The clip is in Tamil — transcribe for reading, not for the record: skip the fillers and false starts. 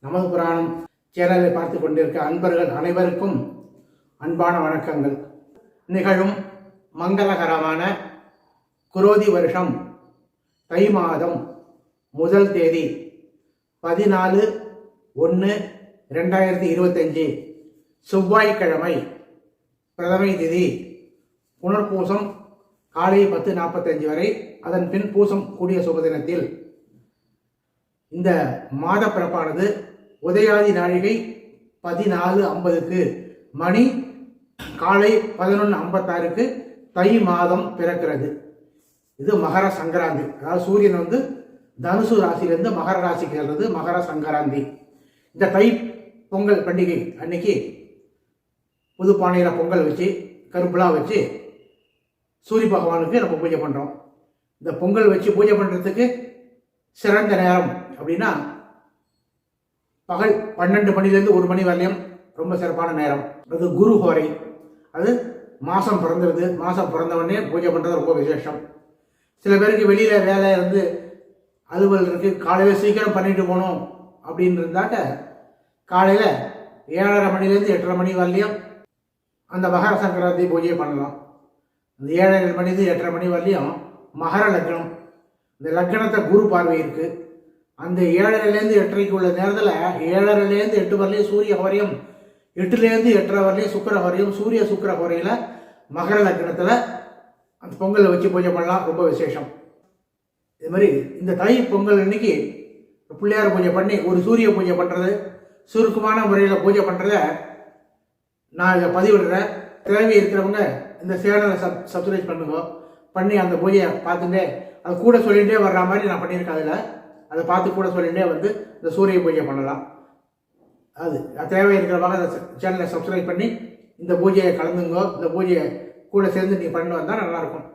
நமது புராணம் சேனலை பார்த்து கொண்டிருக்க அன்பர்கள் அனைவருக்கும் அன்பான வணக்கங்கள். நிகழும் மங்களகரமான குரோதி வருஷம் தை மாதம் முதல் தேதி 14/1/2025 செவ்வாய்க்கிழமை, பிரதமை திதி, புனர்பூசம் காலை 10:45 வரை, அதன் பின் பூசம் கூடிய சுபதினத்தில் இந்த மாத பிறப்பானது உதயாதி நாழிகை 14:50 மணி காலை 11:56 தை மாதம் பிறக்கிறது. இது மகர சங்கராந்தி. அதாவது சூரியன் தனுசு ராசியிலிருந்து மகர ராசிக்கு செல்றது மகர சங்கராந்தி. இந்த தை பொங்கல் பண்டிகை அன்னைக்கு புது பானையில் பொங்கல் வச்சு கருப்புலாம் வச்சு சூரிய பகவானுக்கு நம்ம பூஜை பண்ணுறோம். இந்த பொங்கல் வச்சு பூஜை பண்ணுறதுக்கு சிறந்த நேரம் அப்படின்னா பகல் 12 மணிலேருந்து 1 மணி வரலையும் ரொம்ப சிறப்பான நேரம். அது குரு ஹோரை. அது மாதம் பிறந்துருது. மாதம் பிறந்தவொடனே பூஜை பண்ணுறது ரொம்ப விசேஷம். சில பேருக்கு வெளியில் வேலை அலுவல் இருக்குது, காலையில் சீக்கிரம் பண்ணிட்டு போகணும் அப்படின்னு இருந்தாக்க காலையில் 7:30 மணிலேருந்து 8:30 மணி வரலையும் அந்த மகர சங்கராந்தி பூஜையை பண்ணலாம். அந்த 7:30 மணிலேருந்து 8:30 மணி வரலையும் மகர லக்னம். இந்த லக்னத்தை குரு பார்வை இருக்குது. அந்த 7:30லேருந்து 8:30 உள்ள நேரத்தில் 7:30லேருந்து 8 வரலையும் சூரிய ஹோரையும், 8லேருந்து 8:30 வரலையும் சுக்கிர ஹோரையும், சூரிய சுக்கிர ஹோரையில் மகர லக்னத்தில் அந்த பொங்கலை வச்சு பூஜை பண்ணலாம். ரொம்ப விசேஷம். இது மாதிரி இந்த தை பொங்கல் அன்னைக்கு பிள்ளையார் பூஜை பண்ணி ஒரு சூரிய பூஜை பண்ணுறது, சுருக்கமான முறையில் பூஜை பண்ணுறத நான் இதை பதிவிடுறேன். தேவை இருக்கிறவங்க இந்த சேனலை சப்ஸ்கிரைப் பண்ணுங்க. பண்ணி அந்த பூஜையை பார்த்துட்டே அது கூட சொல்லிகிட்டே வர்ற மாதிரி நான் பண்ணியிருக்கேன். அதை பார்த்து கூட சொல்லிகிட்டே இந்த சூரிய பூஜை பண்ணலாம். அது தேவை இருக்கிறவங்க அந்த சேனலை சப்ஸ்கிரைப் பண்ணி இந்த பூஜையை கலந்துங்கோ. இந்த பூஜையை கூட சேர்ந்து நீங்கள் பண்ணி வந்தால் நல்லாயிருக்கும்.